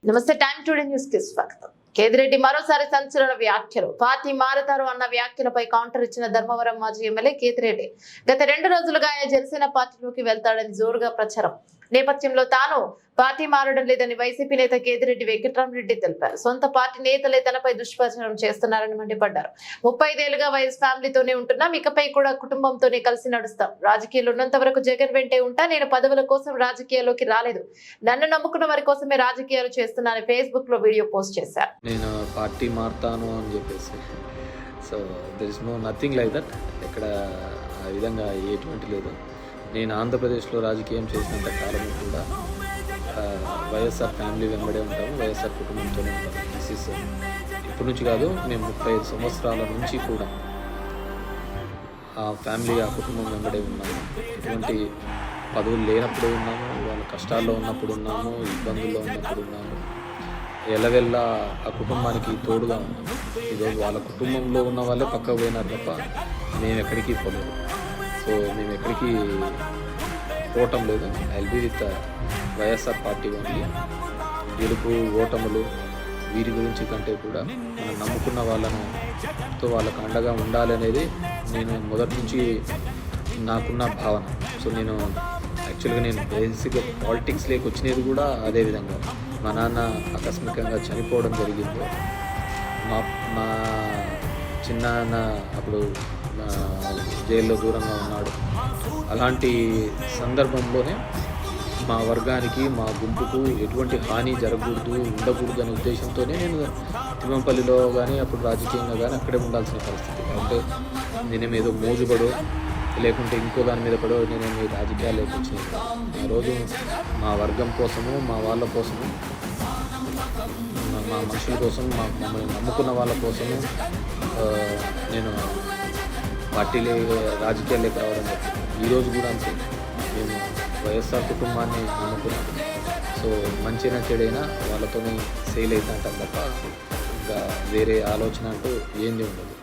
నమస్తే. Time today news కి స్వాగతం. కేతిరెడ్డి మరోసారి సంచలన వ్యాఖ్యలు. పార్టీ మారతారు అన్న వ్యాఖ్యలపై కౌంటర్ ఇచ్చిన ధర్మవరం మాజీ ఎమ్మెల్యే కేతిరెడ్డి గత 2 రోజులుగా ఆయన జనసేన పార్టీలోకి వెళ్తాడని జోరుగా ప్రచారం నేపథ్యంలో తాను పార్టీ మారడం లేదని వైసీపీ నేత కేతిరెడ్డి వెంకటరామరెడ్డి తెలిపారు. సొంత పార్టీ నేతలే తనపై దుష్ప్రచారం చేస్తున్నారని మండిపడ్డారు. 35 ఏళ్లుగా వైఎస్ ఫ్యామిలీతోనే ఉంటున్నాం, ఇకపై కూడా కుటుంబంతోనే కలిసి నడుస్తాం. రాజకీయాలు ఉన్నంత వరకు జగన్ వెంటే ఉంటా. నేను పదవుల కోసం రాజకీయాల్లోకి రాలేదు, నన్ను నమ్ముకున్న వారి కోసమే రాజకీయాలు చేస్తున్నానని ఫేస్బుక్ లో వీడియో పోస్ట్ చేశారు. నేను పార్టీ మారుతాను అని చెప్పేసి so there is no nothing like that. ఇక్కడ ఆ విధంగా ఎటువంటి లేదు. నేను ఆంధ్రప్రదేశ్లో రాజకీయం చేసినంత కాలం కూడా వైఎస్ఆర్ ఫ్యామిలీ వెంబడే ఉంటాము, వైఎస్ఆర్ కుటుంబంతోనే ఉంటాము. దిస్ ఇస్ ఇప్పటి నుంచి కాదు, మేము 35 సంవత్సరాల నుంచి కూడా ఆ ఫ్యామిలీ ఆ కుటుంబం వెంబడే ఉన్నాము. ఎటువంటి పదవులు లేనప్పుడు ఉన్నాము, వాళ్ళ కష్టాల్లో ఉన్నప్పుడు ఉన్నాము, ఇబ్బందుల్లో ఉన్నప్పుడు ఉన్నాము. ఎలవెల్లా ఆ కుటుంబానికి తోడుగా ఉన్నాము. ఈరోజు వాళ్ళ కుటుంబంలో ఉన్న వాళ్ళే పక్కకు పోయినారు తప్ప మేము ఎక్కడికి పోలేదు. సో మేము ఎక్కడికి పోవటం లేదు. I will be with YSR party only. గెలుపు ఓటములు వీరి గురించి కంటే కూడా మనం నమ్ముకున్న వాళ్ళకు అండగా ఉండాలనేది నేను మొదటి నుంచి నాకున్న భావన. సో నేను యాక్చువల్గా నేను బేసిక్గా పాలిటిక్స్లోకి వచ్చినది కూడా అదే విధంగా. మా నాన్న ఆకస్మికంగా చనిపోవడం జరిగింది. మా చిన్నాన్న అప్పుడు జైల్లో దూరంగా ఉన్నాడు. అలాంటి సందర్భంలోనే మా వర్గానికి మా గుంపుకు ఎటువంటి హాని జరగకూడదు, ఉండకూడదు అనే ఉద్దేశంతోనే నేను తిమ్మంపల్లిలో కానీ అప్పుడు రాజకీయంగా కానీ అక్కడే ఉండాల్సిన పరిస్థితి. అంటే నేనేమేదో మోజుపడో లేకుంటే ఇంకో దాని మీద పడో నేనేమి రాజకీయాల్లోకి వచ్చినాను. ఆ రోజు మా వర్గం కోసము, మా వాళ్ళ కోసము, మా మనుషుల కోసం, మమ్మల్ని నమ్ముకున్న వాళ్ళ కోసము నేను రాజకీయాల్లోకి రావడం జరిగింది. ఈరోజు కూడా అంతే. మేము వైఎస్ఆర్ కుటుంబాన్ని నమ్ముకున్నాం. సో మంచిగా చెడైనా వాళ్ళతోనే సేల్ అవుతా అంటాం తప్ప ఇంకా వేరే ఆలోచన అంటూ ఏంది ఉండదు.